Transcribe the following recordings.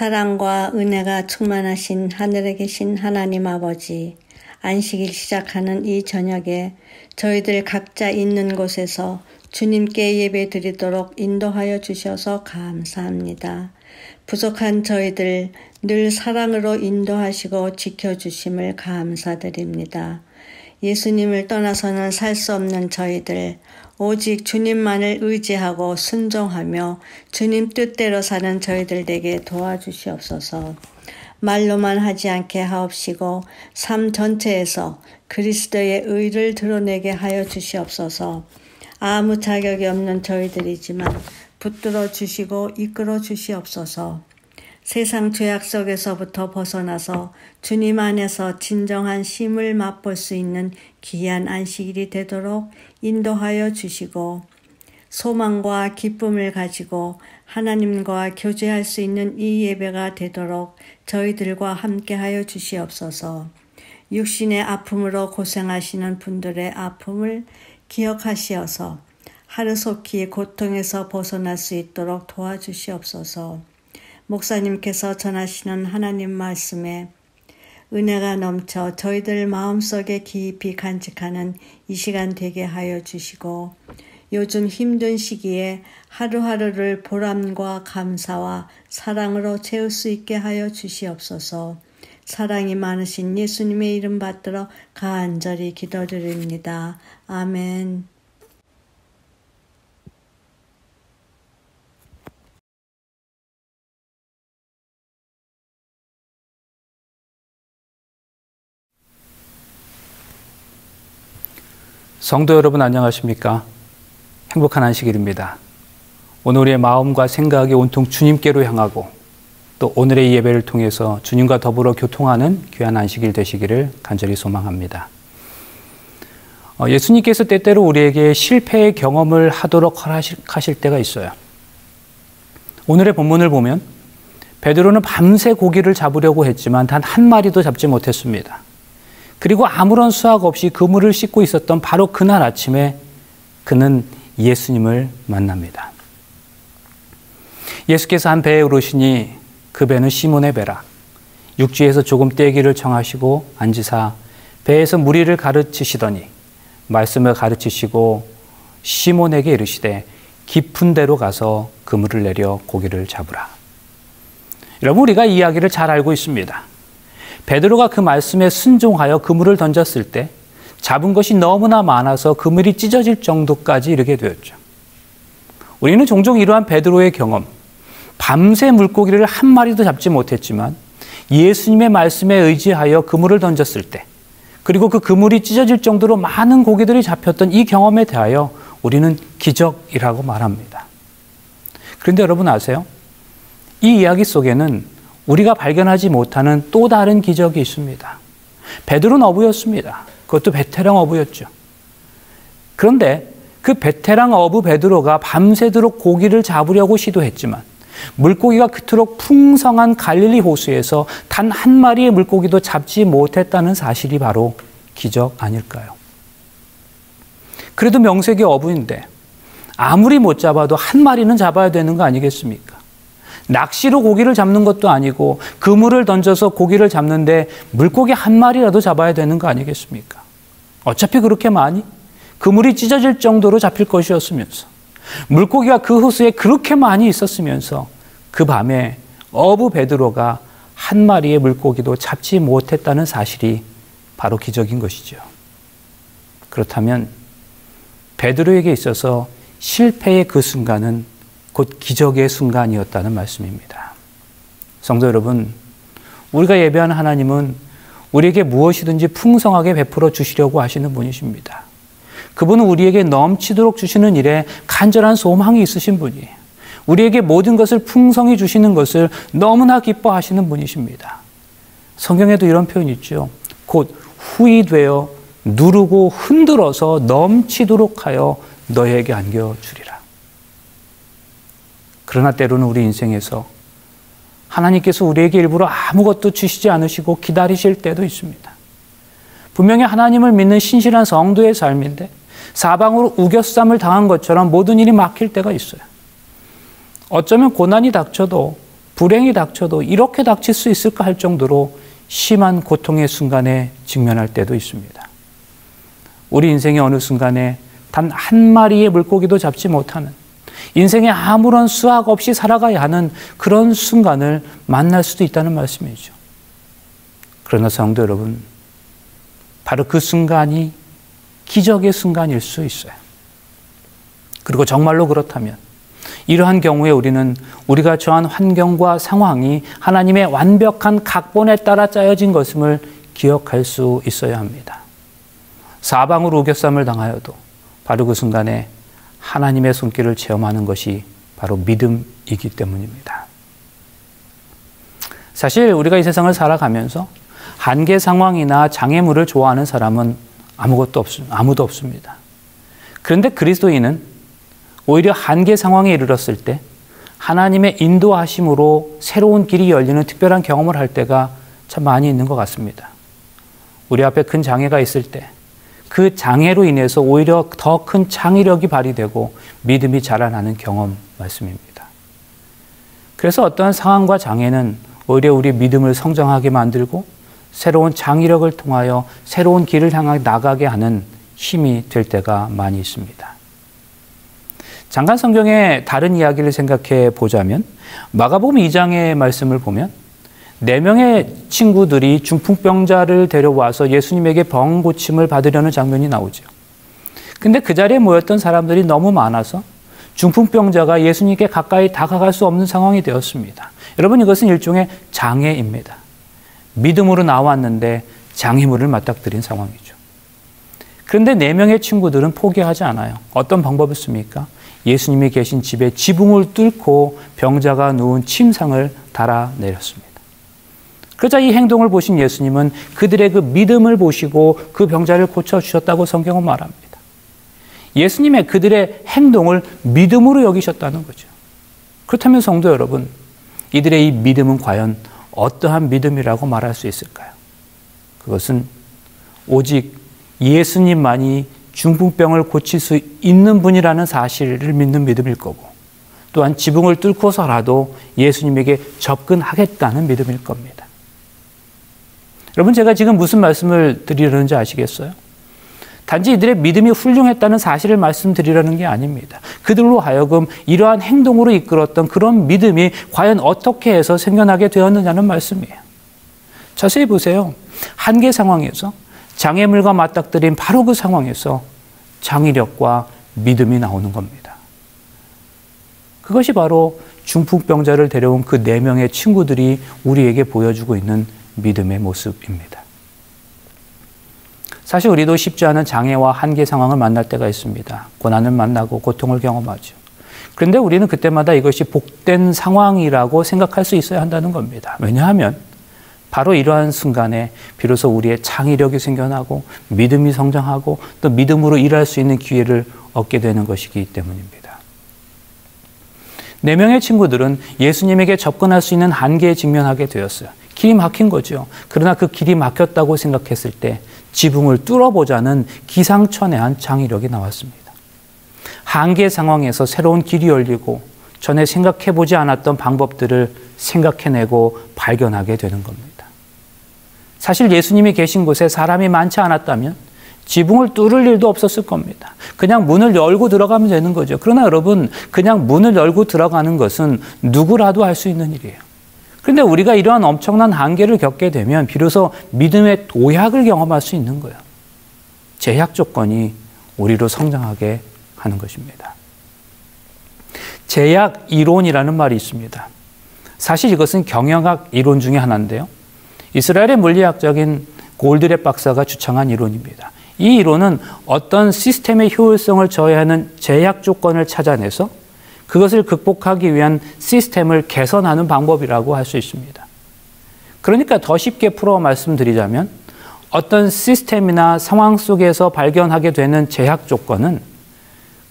사랑과 은혜가 충만하신 하늘에 계신 하나님 아버지, 안식일 시작하는 이 저녁에 저희들 각자 있는 곳에서 주님께 예배 드리도록 인도하여 주셔서 감사합니다. 부족한 저희들 늘 사랑으로 인도하시고 지켜주심을 감사드립니다. 예수님을 떠나서는 살 수 없는 저희들, 오직 주님만을 의지하고 순종하며 주님 뜻대로 사는 저희들 되게 도와주시옵소서. 말로만 하지 않게 하옵시고 삶 전체에서 그리스도의 의를 드러내게 하여 주시옵소서. 아무 자격이 없는 저희들이지만 붙들어 주시고 이끌어 주시옵소서. 세상 죄악 속에서부터 벗어나서 주님 안에서 진정한 쉼을 맛볼 수 있는 귀한 안식일이 되도록 인도하여 주시고, 소망과 기쁨을 가지고 하나님과 교제할 수 있는 이 예배가 되도록 저희들과 함께하여 주시옵소서. 육신의 아픔으로 고생하시는 분들의 아픔을 기억하시어서 하루속히 고통에서 벗어날 수 있도록 도와주시옵소서. 목사님께서 전하시는 하나님 말씀에 은혜가 넘쳐 저희들 마음속에 깊이 간직하는 이 시간 되게 하여 주시고, 요즘 힘든 시기에 하루하루를 보람과 감사와 사랑으로 채울 수 있게 하여 주시옵소서. 사랑이 많으신 예수님의 이름 받들어 간절히 기도드립니다. 아멘. 성도 여러분 안녕하십니까? 행복한 안식일입니다. 오늘 우리의 마음과 생각이 온통 주님께로 향하고 또 오늘의 예배를 통해서 주님과 더불어 교통하는 귀한 안식일 되시기를 간절히 소망합니다. 예수님께서 때때로 우리에게 실패의 경험을 하도록 허락하실 때가 있어요. 오늘의 본문을 보면 베드로는 밤새 고기를 잡으려고 했지만 단 한 마리도 잡지 못했습니다. 그리고 아무런 수확 없이 그물을 씻고 있었던 바로 그날 아침에 그는 예수님을 만납니다. 예수께서 한 배에 오르시니 그 배는 시몬의 배라. 육지에서 조금 떼기를 청하시고 앉으사 배에서 무리를 가르치시더니 말씀을 가르치시고 시몬에게 이르시되 깊은 데로 가서 그물을 내려 고기를 잡으라. 여러분, 우리가 이 이야기를 잘 알고 있습니다. 베드로가 그 말씀에 순종하여 그물을 던졌을 때 잡은 것이 너무나 많아서 그물이 찢어질 정도까지 이르게 되었죠. 우리는 종종 이러한 베드로의 경험, 밤새 물고기를 한 마리도 잡지 못했지만 예수님의 말씀에 의지하여 그물을 던졌을 때, 그리고 그 그물이 찢어질 정도로 많은 고기들이 잡혔던 이 경험에 대하여 우리는 기적이라고 말합니다. 그런데 여러분 아세요? 이 이야기 속에는 우리가 발견하지 못하는 또 다른 기적이 있습니다. 베드로는 어부였습니다. 그것도 베테랑 어부였죠. 그런데 그 베테랑 어부 베드로가 밤새도록 고기를 잡으려고 시도했지만 물고기가 그토록 풍성한 갈릴리 호수에서 단 한 마리의 물고기도 잡지 못했다는 사실이 바로 기적 아닐까요? 그래도 명색이 어부인데 아무리 못 잡아도 한 마리는 잡아야 되는 거 아니겠습니까? 낚시로 고기를 잡는 것도 아니고 그물을 던져서 고기를 잡는데 물고기 한 마리라도 잡아야 되는 거 아니겠습니까? 어차피 그렇게 많이 그물이 찢어질 정도로 잡힐 것이었으면서 물고기가 그 호수에 그렇게 많이 있었으면서 그 밤에 어부 베드로가 한 마리의 물고기도 잡지 못했다는 사실이 바로 기적인 것이죠. 그렇다면 베드로에게 있어서 실패의 그 순간은 곧 기적의 순간이었다는 말씀입니다. 성도 여러분, 우리가 예배하는 하나님은 우리에게 무엇이든지 풍성하게 베풀어 주시려고 하시는 분이십니다. 그분은 우리에게 넘치도록 주시는 일에 간절한 소망이 있으신 분이에요. 우리에게 모든 것을 풍성히 주시는 것을 너무나 기뻐하시는 분이십니다. 성경에도 이런 표현이 있죠. 곧 후히 되어 누르고 흔들어서 넘치도록 하여 너희에게 안겨주리라. 그러나 때로는 우리 인생에서 하나님께서 우리에게 일부러 아무것도 주시지 않으시고 기다리실 때도 있습니다. 분명히 하나님을 믿는 신실한 성도의 삶인데 사방으로 우겨쌈을 당한 것처럼 모든 일이 막힐 때가 있어요. 어쩌면 고난이 닥쳐도 불행이 닥쳐도 이렇게 닥칠 수 있을까 할 정도로 심한 고통의 순간에 직면할 때도 있습니다. 우리 인생의 어느 순간에 단 한 마리의 물고기도 잡지 못하는, 인생에 아무런 수확 없이 살아가야 하는 그런 순간을 만날 수도 있다는 말씀이죠. 그러나 성도 여러분, 바로 그 순간이 기적의 순간일 수 있어요. 그리고 정말로 그렇다면 이러한 경우에 우리는 우리가 처한 환경과 상황이 하나님의 완벽한 각본에 따라 짜여진 것임을 기억할 수 있어야 합니다. 사방으로 우겨쌈을 당하여도 바로 그 순간에 하나님의 손길을 체험하는 것이 바로 믿음이기 때문입니다. 사실 우리가 이 세상을 살아가면서 한계 상황이나 장애물을 좋아하는 사람은 아무도 없습니다. 그런데 그리스도인은 오히려 한계 상황에 이르렀을 때 하나님의 인도하심으로 새로운 길이 열리는 특별한 경험을 할 때가 참 많이 있는 것 같습니다. 우리 앞에 큰 장애가 있을 때 그 장애로 인해서 오히려 더 큰 창의력이 발휘되고 믿음이 자라나는 경험 말씀입니다. 그래서 어떠한 상황과 장애는 오히려 우리 믿음을 성장하게 만들고 새로운 창의력을 통하여 새로운 길을 향해 나가게 하는 힘이 될 때가 많이 있습니다. 잠깐 성경의 다른 이야기를 생각해 보자면 마가복음 2장의 말씀을 보면 4명의 친구들이 중풍병자를 데려와서 예수님에게 병 고침을 받으려는 장면이 나오죠. 근데 그 자리에 모였던 사람들이 너무 많아서 중풍병자가 예수님께 가까이 다가갈 수 없는 상황이 되었습니다. 여러분, 이것은 일종의 장애입니다. 믿음으로 나왔는데 장애물을 맞닥뜨린 상황이죠. 그런데 4명의 친구들은 포기하지 않아요. 어떤 방법을 씁니까? 예수님이 계신 집에 지붕을 뚫고 병자가 누운 침상을 달아내렸습니다. 그러자 이 행동을 보신 예수님은 그들의 그 믿음을 보시고 그 병자를 고쳐주셨다고 성경은 말합니다. 예수님의 그들의 행동을 믿음으로 여기셨다는 거죠. 그렇다면 성도 여러분, 이들의 이 믿음은 과연 어떠한 믿음이라고 말할 수 있을까요? 그것은 오직 예수님만이 중풍병을 고칠 수 있는 분이라는 사실을 믿는 믿음일 거고, 또한 지붕을 뚫고서라도 예수님에게 접근하겠다는 믿음일 겁니다. 여러분, 제가 지금 무슨 말씀을 드리려는지 아시겠어요? 단지 이들의 믿음이 훌륭했다는 사실을 말씀드리려는 게 아닙니다. 그들로 하여금 이러한 행동으로 이끌었던 그런 믿음이 과연 어떻게 해서 생겨나게 되었느냐는 말씀이에요. 자세히 보세요. 한계 상황에서 장애물과 맞닥뜨린 바로 그 상황에서 창의력과 믿음이 나오는 겁니다. 그것이 바로 중풍병자를 데려온 그 4명의 친구들이 우리에게 보여주고 있는 믿음의 모습입니다. 사실 우리도 쉽지 않은 장애와 한계 상황을 만날 때가 있습니다. 고난을 만나고 고통을 경험하죠. 그런데 우리는 그때마다 이것이 복된 상황이라고 생각할 수 있어야 한다는 겁니다. 왜냐하면 바로 이러한 순간에 비로소 우리의 창의력이 생겨나고 믿음이 성장하고 또 믿음으로 일할 수 있는 기회를 얻게 되는 것이기 때문입니다. 4명의 친구들은 예수님에게 접근할 수 있는 한계에 직면하게 되었어요. 길이 막힌 거죠. 그러나 그 길이 막혔다고 생각했을 때 지붕을 뚫어보자는 기상천외한 창의력이 나왔습니다. 한계 상황에서 새로운 길이 열리고 전에 생각해보지 않았던 방법들을 생각해내고 발견하게 되는 겁니다. 사실 예수님이 계신 곳에 사람이 많지 않았다면 지붕을 뚫을 일도 없었을 겁니다. 그냥 문을 열고 들어가면 되는 거죠. 그러나 여러분, 그냥 문을 열고 들어가는 것은 누구라도 할 수 있는 일이에요. 그런데 우리가 이러한 엄청난 한계를 겪게 되면 비로소 믿음의 도약을 경험할 수 있는 거예요. 제약 조건이 우리로 성장하게 하는 것입니다. 제약 이론이라는 말이 있습니다. 사실 이것은 경영학 이론 중에 하나인데요. 이스라엘의 물리학자인 골드랩 박사가 주창한 이론입니다. 이 이론은 어떤 시스템의 효율성을 저해하는 제약 조건을 찾아내서 그것을 극복하기 위한 시스템을 개선하는 방법이라고 할 수 있습니다. 그러니까 더 쉽게 풀어 말씀드리자면 어떤 시스템이나 상황 속에서 발견하게 되는 제약 조건은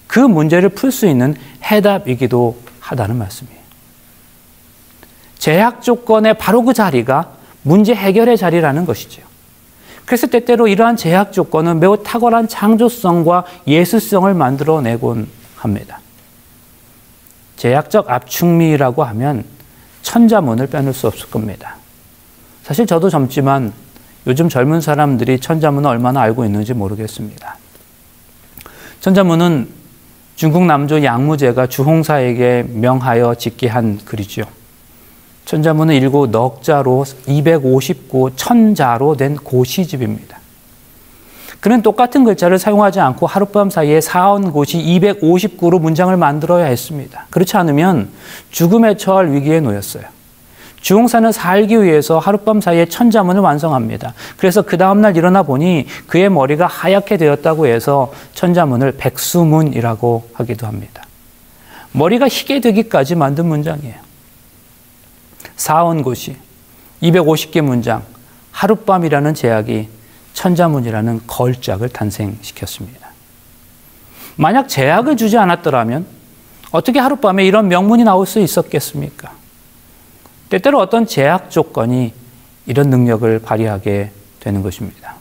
그 문제를 풀 수 있는 해답이기도 하다는 말씀이에요. 제약 조건의 바로 그 자리가 문제 해결의 자리라는 것이죠. 그래서 때때로 이러한 제약 조건은 매우 탁월한 창조성과 예술성을 만들어내곤 합니다. 제약적 압축미라고 하면 천자문을 빼놓을 수 없을 겁니다. 사실 저도 젊지만 요즘 젊은 사람들이 천자문을 얼마나 알고 있는지 모르겠습니다. 천자문은 중국 남조 양무제가 주홍사에게 명하여 짓게 한 글이죠. 천자문은 일고 넉자로 259 천자로 된 고시집입니다. 그는 똑같은 글자를 사용하지 않고 하룻밤 사이에 4원고시 259로 문장을 만들어야 했습니다. 그렇지 않으면 죽음에 처할 위기에 놓였어요. 주홍사는 살기 위해서 하룻밤 사이에 천자문을 완성합니다. 그래서 그 다음날 일어나 보니 그의 머리가 하얗게 되었다고 해서 천자문을 백수문이라고 하기도 합니다. 머리가 희게 되기까지 만든 문장이에요. 4원고시, 250개 문장, 하룻밤이라는 제약이 천자문이라는 걸작을 탄생시켰습니다. 만약 제약을 주지 않았더라면 어떻게 하룻밤에 이런 명문이 나올 수 있었겠습니까? 때때로 어떤 제약 조건이 이런 능력을 발휘하게 되는 것입니다.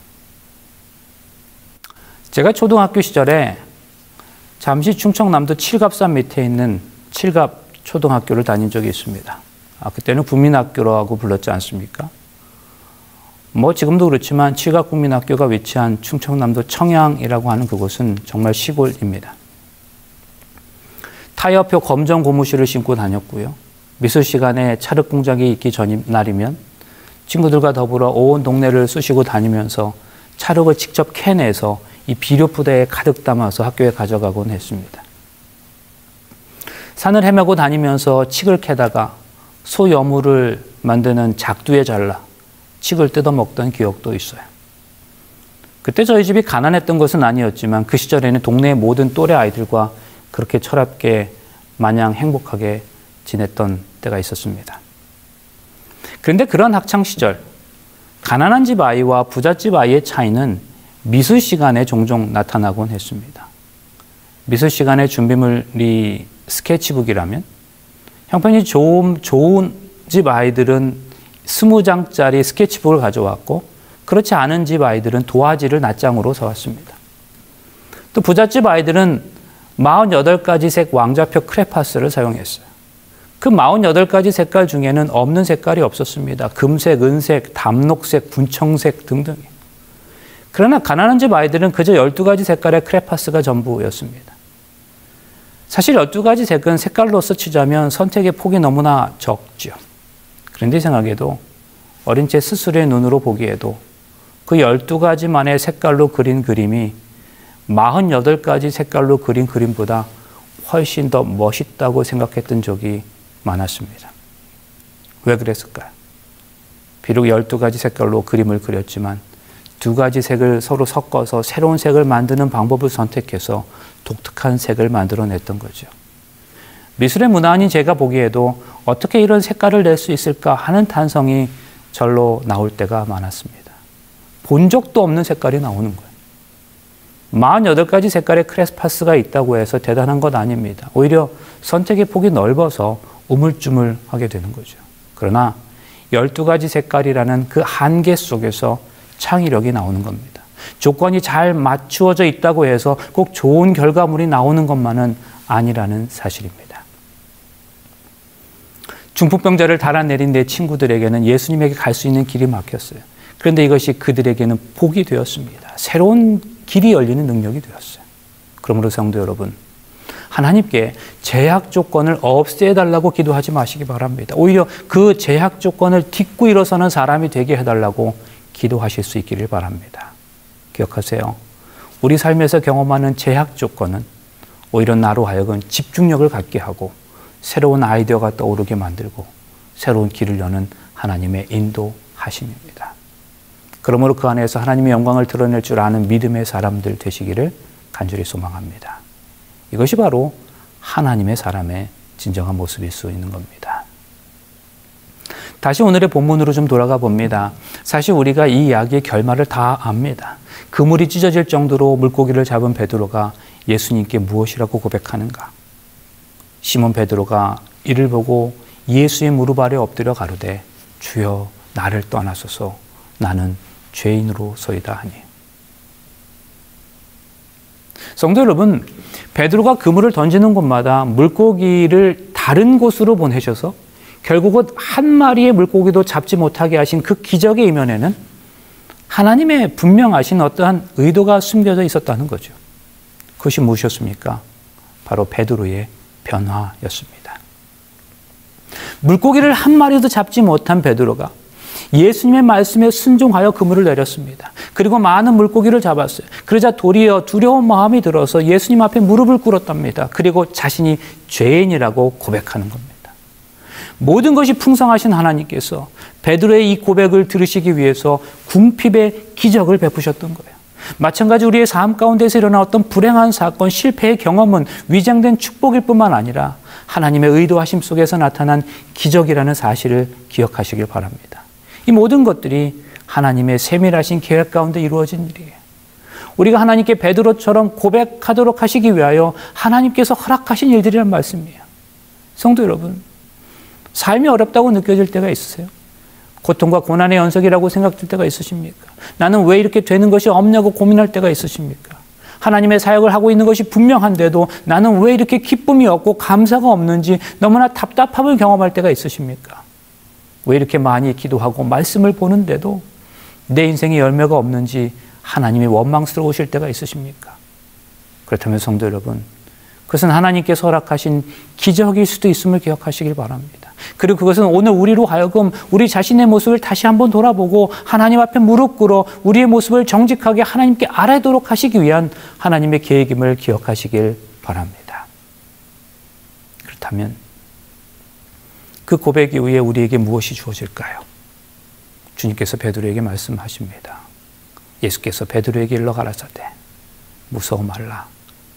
제가 초등학교 시절에 잠시 충청남도 칠갑산 밑에 있는 칠갑 초등학교를 다닌 적이 있습니다. 그때는 국민학교라고 불렀지 않습니까? 지금도 그렇지만 칠갑국민학교가 위치한 충청남도 청양이라고 하는 그곳은 정말 시골입니다. 타이어표 검정 고무실을 신고 다녔고요. 미술 시간에 찰흙 공작이 있기 전날이면 친구들과 더불어 온 동네를 쑤시고 다니면서 찰흙을 직접 캐내서 이 비료푸대에 가득 담아서 학교에 가져가곤 했습니다. 산을 헤매고 다니면서 칡을 캐다가 소 여물을 만드는 작두에 잘라 칡을 뜯어먹던 기억도 있어요. 그때 저희 집이 가난했던 것은 아니었지만 그 시절에는 동네의 모든 또래 아이들과 그렇게 철없게 마냥 행복하게 지냈던 때가 있었습니다. 그런데 그런 학창시절, 가난한 집 아이와 부잣집 아이의 차이는 미술 시간에 종종 나타나곤 했습니다. 미술 시간의 준비물이 스케치북이라면 형편이 좋은 집 아이들은 20장짜리 스케치북을 가져왔고 그렇지 않은 집 아이들은 도화지를 낱장으로 사왔습니다. 또 부잣집 아이들은 48가지 색 왕좌표 크레파스를 사용했어요. 그 48가지 색깔 중에는 없는 색깔이 없었습니다. 금색, 은색, 담록색, 분청색 등등. 그러나 가난한 집 아이들은 그저 12가지 색깔의 크레파스가 전부였습니다. 사실 12가지 색은 색깔로서 치자면 선택의 폭이 너무나 적죠. 그런데 이상하게도 어린 제 스스로의 눈으로 보기에도 그 12가지만의 색깔로 그린 그림이 48가지 색깔로 그린 그림보다 훨씬 더 멋있다고 생각했던 적이 많았습니다. 왜 그랬을까요? 비록 12가지 색깔로 그림을 그렸지만 2가지 색을 서로 섞어서 새로운 색을 만드는 방법을 선택해서 독특한 색을 만들어냈던 거죠. 미술의 문화인인 제가 보기에도 어떻게 이런 색깔을 낼 수 있을까 하는 탄성이 절로 나올 때가 많았습니다. 본 적도 없는 색깔이 나오는 거예요. 48가지 색깔의 크레파스가 있다고 해서 대단한 것 아닙니다. 오히려 선택의 폭이 넓어서 우물쭈물하게 되는 거죠. 그러나 12가지 색깔이라는 그 한계 속에서 창의력이 나오는 겁니다. 조건이 잘 맞추어져 있다고 해서 꼭 좋은 결과물이 나오는 것만은 아니라는 사실입니다. 중풍병자를 달아내린 내 친구들에게는 예수님에게 갈 수 있는 길이 막혔어요. 그런데 이것이 그들에게는 복이 되었습니다. 새로운 길이 열리는 능력이 되었어요. 그러므로 성도 여러분, 하나님께 제약 조건을 없애달라고 기도하지 마시기 바랍니다. 오히려 그 제약 조건을 딛고 일어서는 사람이 되게 해달라고 기도하실 수 있기를 바랍니다. 기억하세요. 우리 삶에서 경험하는 제약 조건은 오히려 나로 하여금 집중력을 갖게 하고 새로운 아이디어가 떠오르게 만들고 새로운 길을 여는 하나님의 인도하심입니다. 그러므로 그 안에서 하나님의 영광을 드러낼 줄 아는 믿음의 사람들 되시기를 간절히 소망합니다. 이것이 바로 하나님의 사람의 진정한 모습일 수 있는 겁니다. 다시 오늘의 본문으로 좀 돌아가 봅니다. 사실 우리가 이 이야기의 결말을 다 압니다. 그물이 찢어질 정도로 물고기를 잡은 베드로가 예수님께 무엇이라고 고백하는가? 시몬 베드로가 이를 보고 예수의 무릎 아래 엎드려 가로되 주여 나를 떠나소서 나는 죄인으로소이다 하니. 성도 여러분, 베드로가 그물을 던지는 곳마다 물고기를 다른 곳으로 보내셔서 결국은 한 마리의 물고기도 잡지 못하게 하신 그 기적의 이면에는 하나님의 분명하신 어떠한 의도가 숨겨져 있었다는 거죠. 그것이 무엇이었습니까? 바로 베드로의 변화였습니다. 물고기를 한 마리도 잡지 못한 베드로가 예수님의 말씀에 순종하여 그물을 내렸습니다. 그리고 많은 물고기를 잡았어요. 그러자 도리어 두려운 마음이 들어서 예수님 앞에 무릎을 꿇었답니다. 그리고 자신이 죄인이라고 고백하는 겁니다. 모든 것이 풍성하신 하나님께서 베드로의 이 고백을 들으시기 위해서 궁핍의 기적을 베푸셨던 거예요. 마찬가지 우리의 삶 가운데서 일어난 어떤 불행한 사건, 실패의 경험은 위장된 축복일 뿐만 아니라 하나님의 의도하심 속에서 나타난 기적이라는 사실을 기억하시길 바랍니다. 이 모든 것들이 하나님의 세밀하신 계획 가운데 이루어진 일이에요. 우리가 하나님께 베드로처럼 고백하도록 하시기 위하여 하나님께서 허락하신 일들이란 말씀이에요. 성도 여러분, 삶이 어렵다고 느껴질 때가 있으세요? 고통과 고난의 연속이라고 생각될 때가 있으십니까? 나는 왜 이렇게 되는 것이 없냐고 고민할 때가 있으십니까? 하나님의 사역을 하고 있는 것이 분명한데도 나는 왜 이렇게 기쁨이 없고 감사가 없는지 너무나 답답함을 경험할 때가 있으십니까? 왜 이렇게 많이 기도하고 말씀을 보는데도 내 인생에 열매가 없는지 하나님이 원망스러우실 때가 있으십니까? 그렇다면 성도 여러분, 그것은 하나님께서 허락하신 기적일 수도 있음을 기억하시길 바랍니다. 그리고 그것은 오늘 우리로 하여금 우리 자신의 모습을 다시 한번 돌아보고 하나님 앞에 무릎 꿇어 우리의 모습을 정직하게 하나님께 아뢰도록 하시기 위한 하나님의 계획임을 기억하시길 바랍니다. 그렇다면 그 고백 이후에 우리에게 무엇이 주어질까요? 주님께서 베드로에게 말씀하십니다. 예수께서 베드로에게 일러 가라사대 무서워 말라.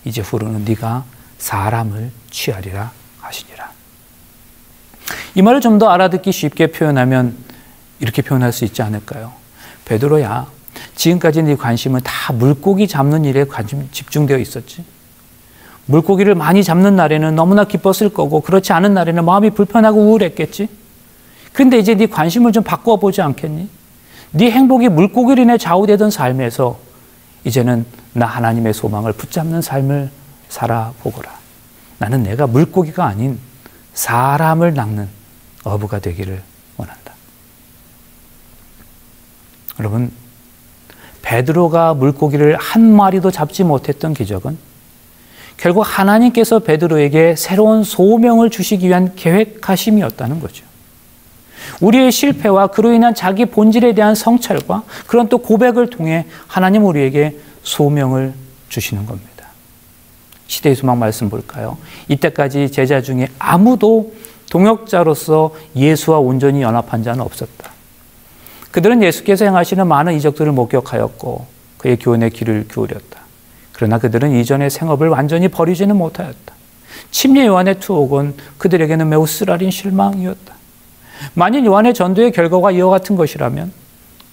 이제 후로는 네가 사람을 취하리라 하시니라. 이 말을 좀 더 알아듣기 쉽게 표현하면 이렇게 표현할 수 있지 않을까요? 베드로야, 지금까지 네 관심은 다 물고기 잡는 일에 집중되어 있었지. 물고기를 많이 잡는 날에는 너무나 기뻤을 거고 그렇지 않은 날에는 마음이 불편하고 우울했겠지. 그런데 이제 네 관심을 좀 바꾸어 보지 않겠니? 네 행복이 물고기로 인해 좌우되던 삶에서 이제는 나 하나님의 소망을 붙잡는 삶을 살아보거라. 나는 내가 물고기가 아닌 사람을 낚는 어부가 되기를 원한다. 여러분, 베드로가 물고기를 한 마리도 잡지 못했던 기적은 결국 하나님께서 베드로에게 새로운 소명을 주시기 위한 계획하심이었다는 거죠. 우리의 실패와 그로 인한 자기 본질에 대한 성찰과 그런 또 고백을 통해 하나님 우리에게 소명을 주시는 겁니다. 시대의 소망 말씀 볼까요? 이때까지 제자 중에 아무도 동역자로서 예수와 온전히 연합한 자는 없었다. 그들은 예수께서 행하시는 많은 이적들을 목격하였고 그의 교훈에 귀를 기울였다. 그러나 그들은 이전의 생업을 완전히 버리지는 못하였다. 침례 요한의 투옥은 그들에게는 매우 쓰라린 실망이었다. 만일 요한의 전도의 결과가 이와 같은 것이라면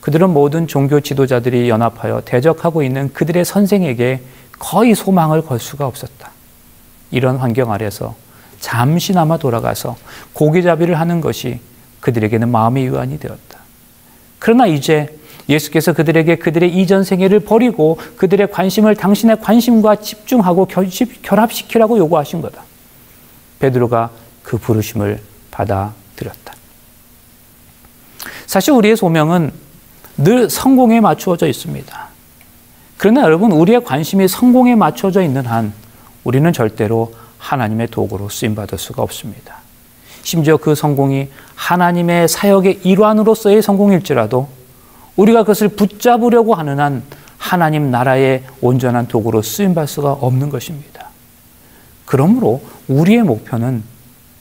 그들은 모든 종교 지도자들이 연합하여 대적하고 있는 그들의 선생에게 거의 소망을 걸 수가 없었다. 이런 환경 아래서 잠시나마 돌아가서 고기잡이를 하는 것이 그들에게는 마음의 유안이 되었다. 그러나 이제 예수께서 그들에게 그들의 이전 생애를 버리고 그들의 관심을 당신의 관심과 집중하고 결합시키라고 요구하신 거다. 베드로가 그 부르심을 받아들였다. 사실 우리의 소명은 늘 성공에 맞추어져 있습니다. 그러나 여러분, 우리의 관심이 성공에 맞춰져 있는 한 우리는 절대로 하나님의 도구로 쓰임받을 수가 없습니다. 심지어 그 성공이 하나님의 사역의 일환으로서의 성공일지라도 우리가 그것을 붙잡으려고 하는 한 하나님 나라의 온전한 도구로 쓰임받을 수가 없는 것입니다. 그러므로 우리의 목표는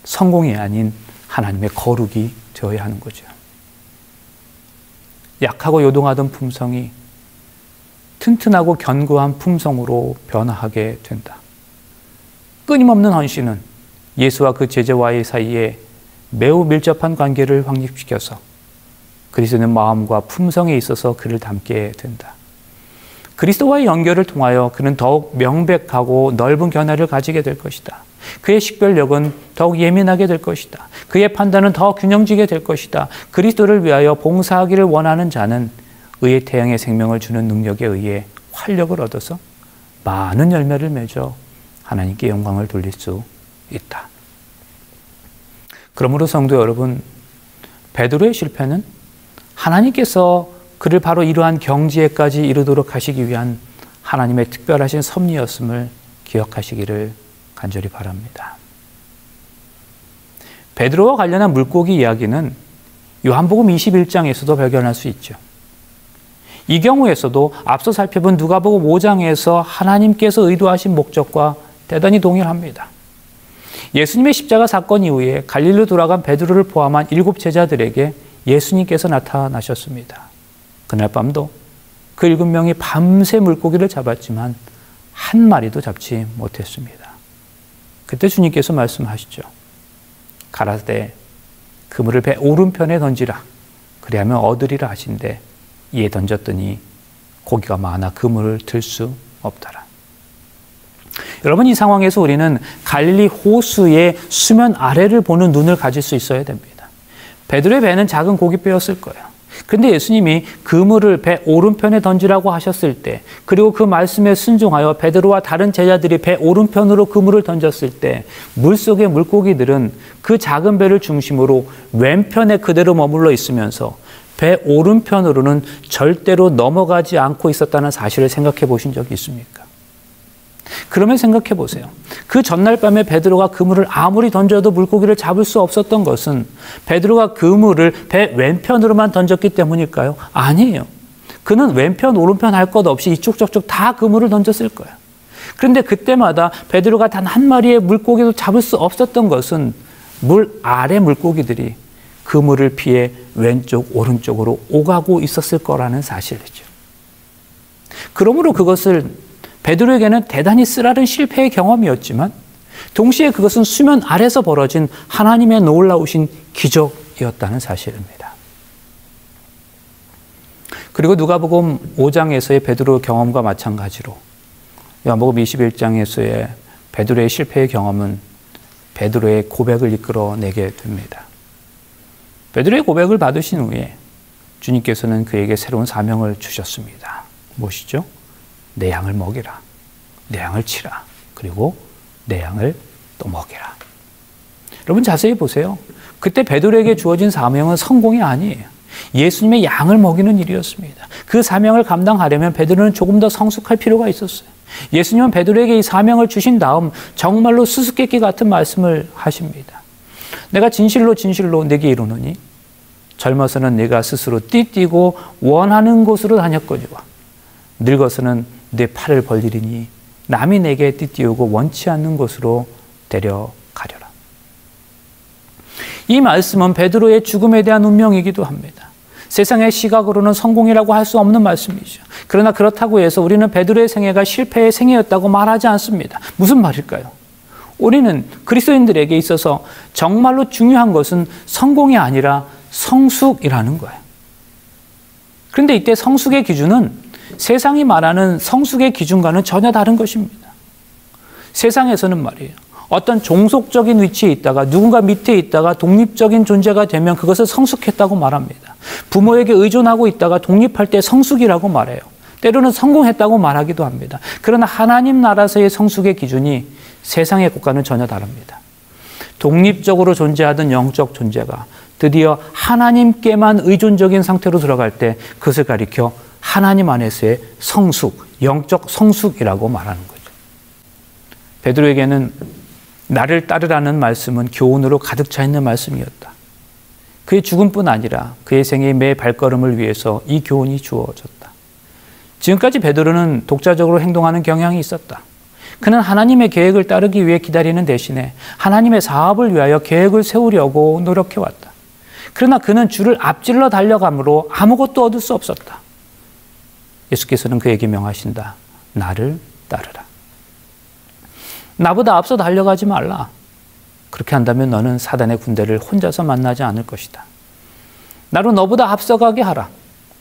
성공이 아닌 하나님의 거룩이 되어야 하는 거죠. 약하고 요동하던 품성이 튼튼하고 견고한 품성으로 변화하게 된다. 끊임없는 헌신은 예수와 그 제자와의 사이에 매우 밀접한 관계를 확립시켜서 그리스도의 마음과 품성에 있어서 그를 닮게 된다. 그리스도와의 연결을 통하여 그는 더욱 명백하고 넓은 견해를 가지게 될 것이다. 그의 식별력은 더욱 예민하게 될 것이다. 그의 판단은 더 균형지게 될 것이다. 그리스도를 위하여 봉사하기를 원하는 자는 의의 태양의 생명을 주는 능력에 의해 활력을 얻어서 많은 열매를 맺어 하나님께 영광을 돌릴 수 있다. 그러므로 성도 여러분, 베드로의 실패는 하나님께서 그를 바로 이러한 경지에까지 이르도록 하시기 위한 하나님의 특별하신 섭리였음을 기억하시기를 간절히 바랍니다. 베드로와 관련한 물고기 이야기는 요한복음 21장에서도 발견할 수 있죠. 이 경우에서도 앞서 살펴본 누가복음 5장에서 하나님께서 의도하신 목적과 대단히 동일합니다. 예수님의 십자가 사건 이후에 갈릴리로 돌아간 베드로를 포함한 7 제자들에게 예수님께서 나타나셨습니다. 그날 밤도 그 7명이 밤새 물고기를 잡았지만 한 마리도 잡지 못했습니다. 그때 주님께서 말씀하시죠. 가라사대 그물을 배 오른편에 던지라. 그리하면 얻으리라 하신대 이에 던졌더니 고기가 많아 그물을 들 수 없더라. 여러분, 이 상황에서 우리는 갈릴리 호수의 수면 아래를 보는 눈을 가질 수 있어야 됩니다. 베드로의 배는 작은 고깃배였을 거예요. 그런데 예수님이 그물을 배 오른편에 던지라고 하셨을 때, 그리고 그 말씀에 순종하여 베드로와 다른 제자들이 배 오른편으로 그물을 던졌을 때 물속의 물고기들은 그 작은 배를 중심으로 왼편에 그대로 머물러 있으면서 배 오른편으로는 절대로 넘어가지 않고 있었다는 사실을 생각해 보신 적이 있습니까? 그러면 생각해 보세요. 그 전날 밤에 베드로가 그물을 아무리 던져도 물고기를 잡을 수 없었던 것은 베드로가 그물을 배 왼편으로만 던졌기 때문일까요? 아니에요. 그는 왼편, 오른편 할 것 없이 이쪽 저쪽 다 그물을 던졌을 거예요. 그런데 그때마다 베드로가 단 한 마리의 물고기도 잡을 수 없었던 것은 물 아래 물고기들이 그물을 피해 왼쪽, 오른쪽으로 오가고 있었을 거라는 사실이죠. 그러므로 그것을 베드로에게는 대단히 쓰라린 실패의 경험이었지만 동시에 그것은 수면 아래서 벌어진 하나님의 놀라우신 기적이었다는 사실입니다. 그리고 누가복음 5장에서의 베드로 경험과 마찬가지로 요한복음 21장에서의 베드로의 실패의 경험은 베드로의 고백을 이끌어내게 됩니다. 베드로의 고백을 받으신 후에 주님께서는 그에게 새로운 사명을 주셨습니다. 무엇이죠? 내 양을 먹이라. 내 양을 치라. 그리고 내 양을 또 먹이라. 여러분 자세히 보세요. 그때 베드로에게 주어진 사명은 성공이 아니에요. 예수님의 양을 먹이는 일이었습니다. 그 사명을 감당하려면 베드로는 조금 더 성숙할 필요가 있었어요. 예수님은 베드로에게 이 사명을 주신 다음 정말로 수수께끼 같은 말씀을 하십니다. 내가 진실로 진실로 네게 이르노니 젊어서는 네가 스스로 띠띠고 원하는 곳으로 다녔거니와 늙어서는 내 팔을 벌리리니 남이 내게 띠띠우고 원치 않는 곳으로 데려가려라. 이 말씀은 베드로의 죽음에 대한 운명이기도 합니다. 세상의 시각으로는 성공이라고 할 수 없는 말씀이죠. 그러나 그렇다고 해서 우리는 베드로의 생애가 실패의 생애였다고 말하지 않습니다. 무슨 말일까요? 우리는 그리스도인들에게 있어서 정말로 중요한 것은 성공이 아니라 성숙이라는 거예요. 그런데 이때 성숙의 기준은 세상이 말하는 성숙의 기준과는 전혀 다른 것입니다. 세상에서는 말이에요. 어떤 종속적인 위치에 있다가 누군가 밑에 있다가 독립적인 존재가 되면 그것을 성숙했다고 말합니다. 부모에게 의존하고 있다가 독립할 때 성숙이라고 말해요. 때로는 성공했다고 말하기도 합니다. 그러나 하나님 나라에서의 성숙의 기준이 세상의 것과는 전혀 다릅니다. 독립적으로 존재하던 영적 존재가 드디어 하나님께만 의존적인 상태로 들어갈 때 그것을 가리켜 하나님 안에서의 성숙, 영적 성숙이라고 말하는 거죠. 베드로에게는 나를 따르라는 말씀은 교훈으로 가득 차 있는 말씀이었다. 그의 죽음뿐 아니라 그의 생애의 매 발걸음을 위해서 이 교훈이 주어졌다. 지금까지 베드로는 독자적으로 행동하는 경향이 있었다. 그는 하나님의 계획을 따르기 위해 기다리는 대신에 하나님의 사업을 위하여 계획을 세우려고 노력해왔다. 그러나 그는 주를 앞질러 달려감으로 아무것도 얻을 수 없었다. 예수께서는 그에게 명하신다. 나를 따르라. 나보다 앞서 달려가지 말라. 그렇게 한다면 너는 사단의 군대를 혼자서 만나지 않을 것이다. 나로 너보다 앞서가게 하라.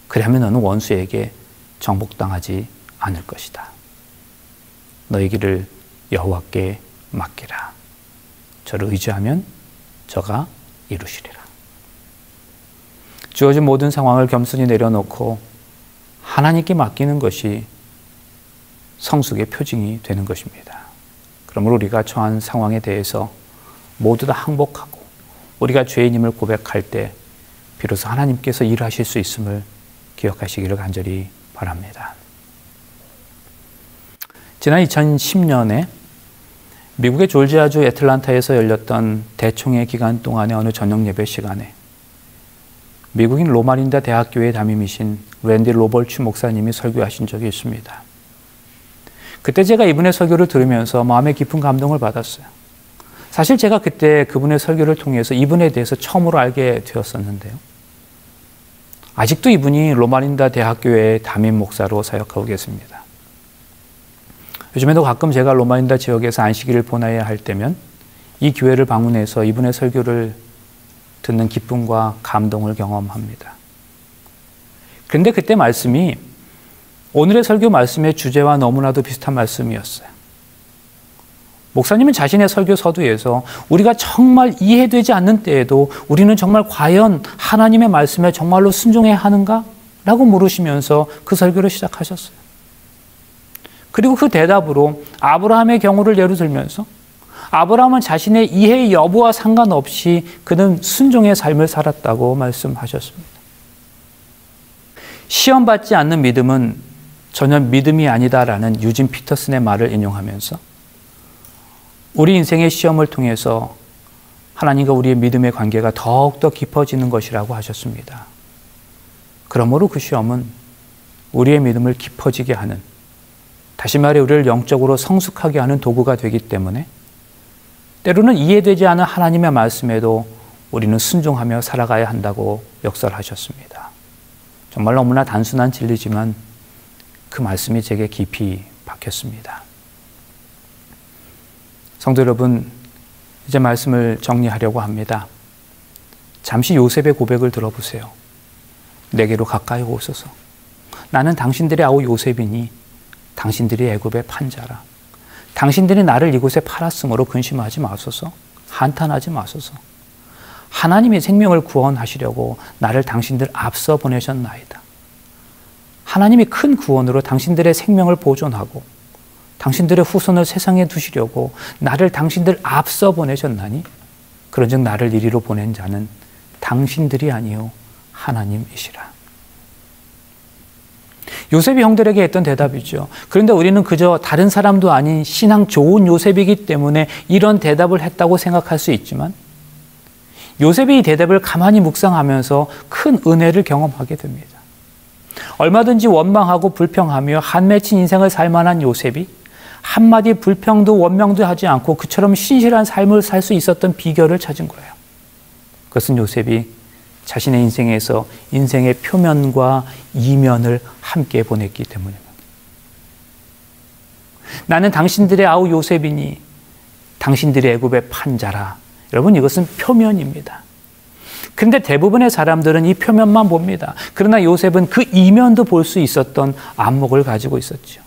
그러면 너는 원수에게 정복당하지 않을 것이다. 너희 길을 여호와께 맡기라. 저를 의지하면 저가 이루시리라. 주어진 모든 상황을 겸손히 내려놓고 하나님께 맡기는 것이 성숙의 표징이 되는 것입니다. 그러므로 우리가 처한 상황에 대해서 모두 다 항복하고 우리가 죄인임을 고백할 때 비로소 하나님께서 일하실 수 있음을 기억하시기를 간절히 바랍니다. 지난 2010년에 미국의 조지아주 애틀란타에서 열렸던 대총회 기간 동안의 어느 저녁 예배 시간에 미국인 로마린다 대학교의 담임이신 랜디 로벌츠 목사님이 설교하신 적이 있습니다. 그때 제가 이분의 설교를 들으면서 마음에 깊은 감동을 받았어요. 사실 제가 그때 그분의 설교를 통해서 이분에 대해서 처음으로 알게 되었었는데요. 아직도 이분이 로마린다 대학교의 담임 목사로 사역하고 계십니다. 요즘에도 가끔 제가 로마린다 지역에서 안식일을 보내야 할 때면 이 교회를 방문해서 이분의 설교를 듣는 기쁨과 감동을 경험합니다. 그런데 그때 말씀이 오늘의 설교 말씀의 주제와 너무나도 비슷한 말씀이었어요. 목사님은 자신의 설교 서두에서 우리가 정말 이해되지 않는 때에도 우리는 정말 과연 하나님의 말씀에 정말로 순종해야 하는가? 라고 물으시면서 그 설교를 시작하셨어요. 그리고 그 대답으로 아브라함의 경우를 예로 들면서 아브라함은 자신의 이해 여부와 상관없이 그는 순종의 삶을 살았다고 말씀하셨습니다. 시험받지 않는 믿음은 전혀 믿음이 아니다라는 유진 피터슨의 말을 인용하면서 우리 인생의 시험을 통해서 하나님과 우리의 믿음의 관계가 더욱더 깊어지는 것이라고 하셨습니다. 그러므로 그 시험은 우리의 믿음을 깊어지게 하는, 다시 말해 우리를 영적으로 성숙하게 하는 도구가 되기 때문에 때로는 이해되지 않은 하나님의 말씀에도 우리는 순종하며 살아가야 한다고 역설하셨습니다. 정말 너무나 단순한 진리지만 그 말씀이 제게 깊이 박혔습니다. 성도 여러분, 이제 말씀을 정리하려고 합니다. 잠시 요셉의 고백을 들어보세요. 내게로 가까이 오소서. 나는 당신들의 아우 요셉이니 당신들이 애굽의 판자라. 당신들이 나를 이곳에 팔았으므로 근심하지 마소서. 한탄하지 마소서. 하나님이 생명을 구원하시려고 나를 당신들 앞서 보내셨나이다. 하나님이 큰 구원으로 당신들의 생명을 보존하고 당신들의 후손을 세상에 두시려고 나를 당신들 앞서 보내셨나니 그런즉 나를 이리로 보낸 자는 당신들이 아니요 하나님이시라. 요셉이 형들에게 했던 대답이죠. 그런데 우리는 그저 다른 사람도 아닌 신앙 좋은 요셉이기 때문에 이런 대답을 했다고 생각할 수 있지만 요셉이 이 대답을 가만히 묵상하면서 큰 은혜를 경험하게 됩니다. 얼마든지 원망하고 불평하며 한 맺힌 인생을 살 만한 요셉이 한마디 불평도 원명도 하지 않고 그처럼 신실한 삶을 살 수 있었던 비결을 찾은 거예요. 그것은 요셉이 자신의 인생에서 인생의 표면과 이면을 함께 보냈기 때문입니다. 나는 당신들의 아우 요셉이니 당신들이 애굽의 판자라. 여러분, 이것은 표면입니다. 근데 대부분의 사람들은 이 표면만 봅니다. 그러나 요셉은 그 이면도 볼 수 있었던 안목을 가지고 있었죠.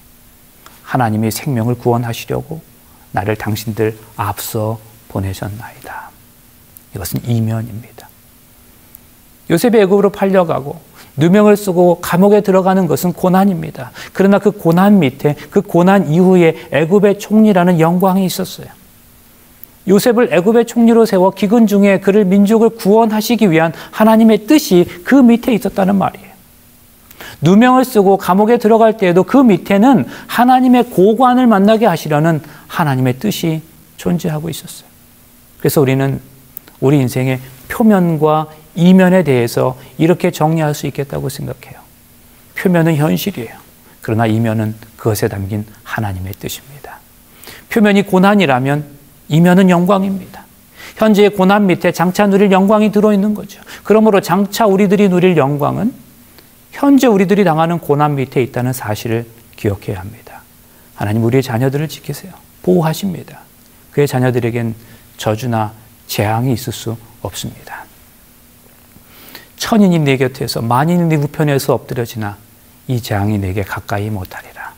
하나님이 생명을 구원하시려고 나를 당신들 앞서 보내셨나이다. 이것은 이면입니다. 요셉이 애굽으로 팔려가고 누명을 쓰고 감옥에 들어가는 것은 고난입니다. 그러나 그 고난 밑에, 그 고난 이후에 애굽의 총리라는 영광이 있었어요. 요셉을 애굽의 총리로 세워 기근 중에 그를 민족을 구원하시기 위한 하나님의 뜻이 그 밑에 있었다는 말이에요. 누명을 쓰고 감옥에 들어갈 때에도 그 밑에는 하나님의 고관을 만나게 하시려는 하나님의 뜻이 존재하고 있었어요. 그래서 우리는 우리 인생의 표면과 이면에 대해서 이렇게 정리할 수 있겠다고 생각해요. 표면은 현실이에요. 그러나 이면은 그것에 담긴 하나님의 뜻입니다. 표면이 고난이라면 이면은 영광입니다. 현재의 고난 밑에 장차 누릴 영광이 들어있는 거죠. 그러므로 장차 우리들이 누릴 영광은 현재 우리들이 당하는 고난 밑에 있다는 사실을 기억해야 합니다. 하나님 우리의 자녀들을 지키세요. 보호하십니다. 그의 자녀들에겐 저주나 재앙이 있을 수 없습니다. 천인이 내 곁에서 만인이 네 우편에서 엎드려지나 이 재앙이 내게 가까이 못하리라.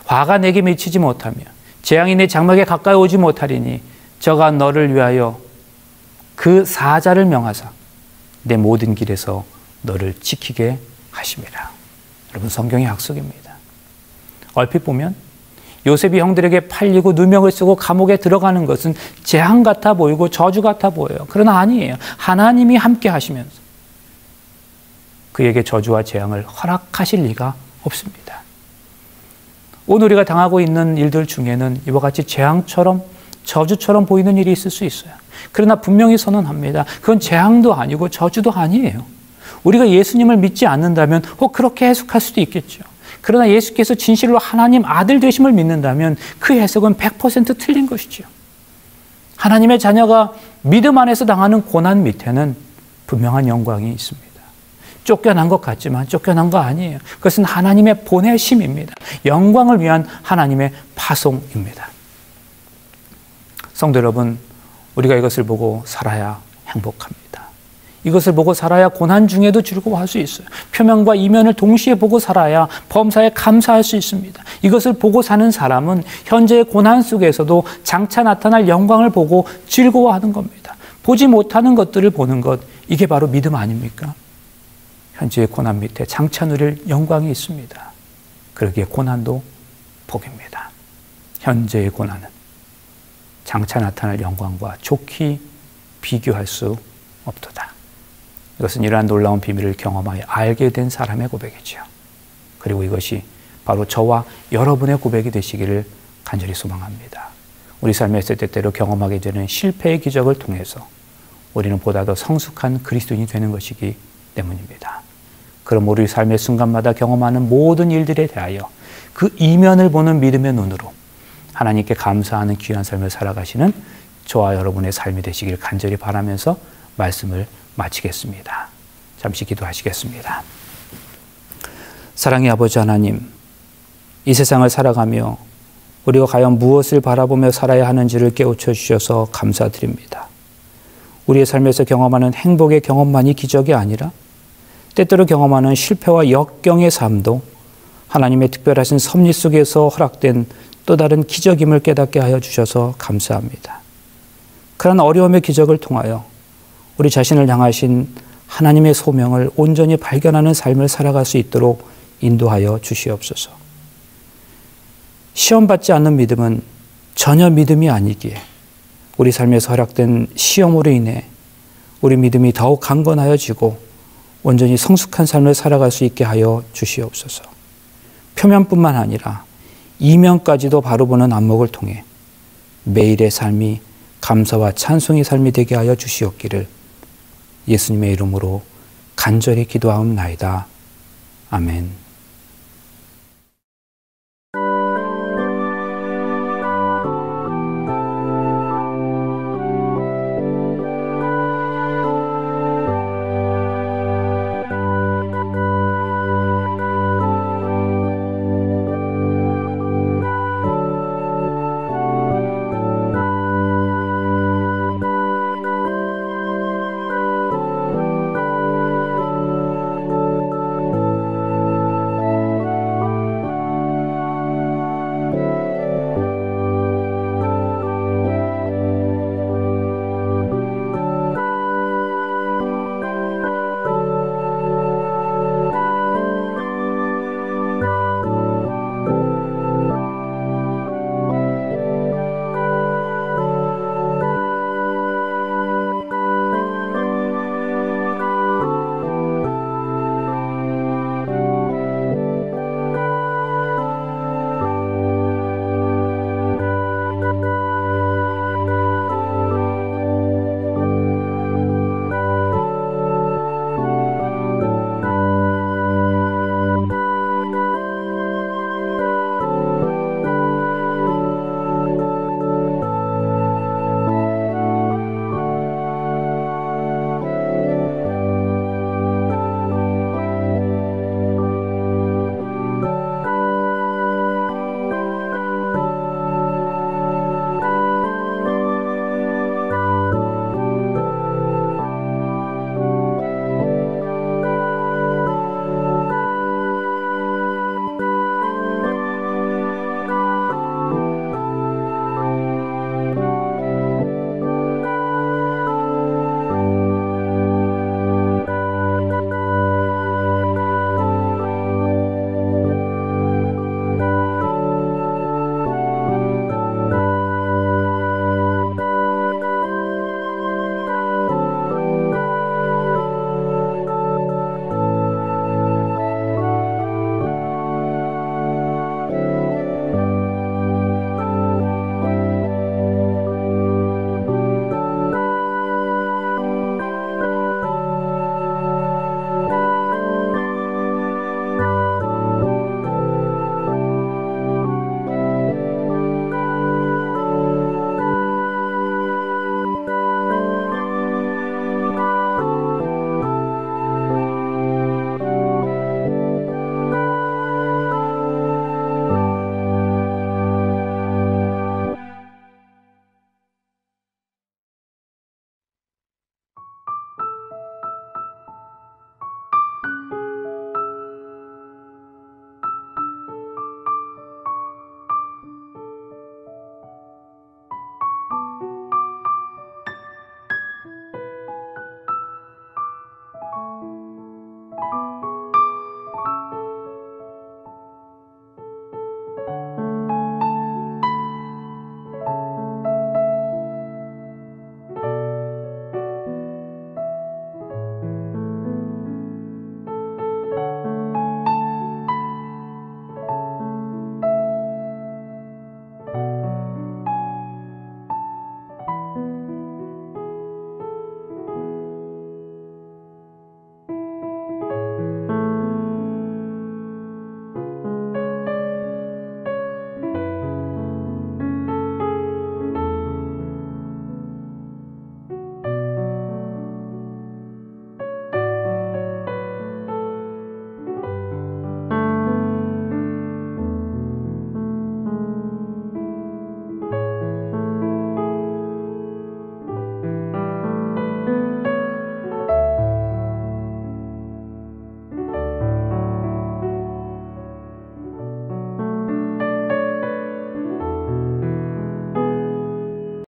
화가 내게 미치지 못하며 재앙이 내 장막에 가까이 오지 못하리니 저가 너를 위하여 그 사자를 명하사 내 모든 길에서 너를 지키게 하심이라. 여러분, 성경의 약속입니다. 얼핏 보면 요셉이 형들에게 팔리고 누명을 쓰고 감옥에 들어가는 것은 재앙 같아 보이고 저주 같아 보여요. 그러나 아니에요. 하나님이 함께 하시면서 그에게 저주와 재앙을 허락하실 리가 없습니다. 오늘 우리가 당하고 있는 일들 중에는 이와 같이 재앙처럼 저주처럼 보이는 일이 있을 수 있어요. 그러나 분명히 선언합니다. 그건 재앙도 아니고 저주도 아니에요. 우리가 예수님을 믿지 않는다면 그렇게 해석할 수도 있겠죠. 그러나 예수께서 진실로 하나님 아들 되심을 믿는다면 그 해석은 100% 틀린 것이죠. 하나님의 자녀가 믿음 안에서 당하는 고난 밑에는 분명한 영광이 있습니다. 쫓겨난 것 같지만 쫓겨난 거 아니에요. 그것은 하나님의 보내심입니다. 영광을 위한 하나님의 파송입니다. 성도 여러분, 우리가 이것을 보고 살아야 행복합니다. 이것을 보고 살아야 고난 중에도 즐거워할 수 있어요. 표면과 이면을 동시에 보고 살아야 범사에 감사할 수 있습니다. 이것을 보고 사는 사람은 현재의 고난 속에서도 장차 나타날 영광을 보고 즐거워하는 겁니다. 보지 못하는 것들을 보는 것, 이게 바로 믿음 아닙니까? 현재의 고난 밑에 장차 누릴 영광이 있습니다. 그러기에 고난도 복입니다. 현재의 고난은 장차 나타날 영광과 좋게 비교할 수 없도다. 이것은 이러한 놀라운 비밀을 경험하여 알게 된 사람의 고백이죠. 그리고 이것이 바로 저와 여러분의 고백이 되시기를 간절히 소망합니다. 우리 삶에서 때때로 경험하게 되는 실패의 기적을 통해서 우리는 보다 더 성숙한 그리스도인이 되는 것이기 때문입니다. 그럼 우리 삶의 순간마다 경험하는 모든 일들에 대하여 그 이면을 보는 믿음의 눈으로 하나님께 감사하는 귀한 삶을 살아가시는 저와 여러분의 삶이 되시길 간절히 바라면서 말씀을 마치겠습니다. 잠시 기도하시겠습니다. 사랑의 아버지 하나님, 이 세상을 살아가며 우리가 과연 무엇을 바라보며 살아야 하는지를 깨우쳐 주셔서 감사드립니다. 우리의 삶에서 경험하는 행복의 경험만이 기적이 아니라 때때로 경험하는 실패와 역경의 삶도 하나님의 특별하신 섭리 속에서 허락된 또 다른 기적임을 깨닫게 하여 주셔서 감사합니다. 그런 어려움의 기적을 통하여 우리 자신을 향하신 하나님의 소명을 온전히 발견하는 삶을 살아갈 수 있도록 인도하여 주시옵소서. 시험받지 않는 믿음은 전혀 믿음이 아니기에 우리 삶에서 허락된 시험으로 인해 우리 믿음이 더욱 강건하여지고 온전히 성숙한 삶을 살아갈 수 있게 하여 주시옵소서. 표면뿐만 아니라 이면까지도 바로 보는 안목을 통해 매일의 삶이 감사와 찬송의 삶이 되게 하여 주시옵기를 예수님의 이름으로 간절히 기도하옵나이다. 아멘.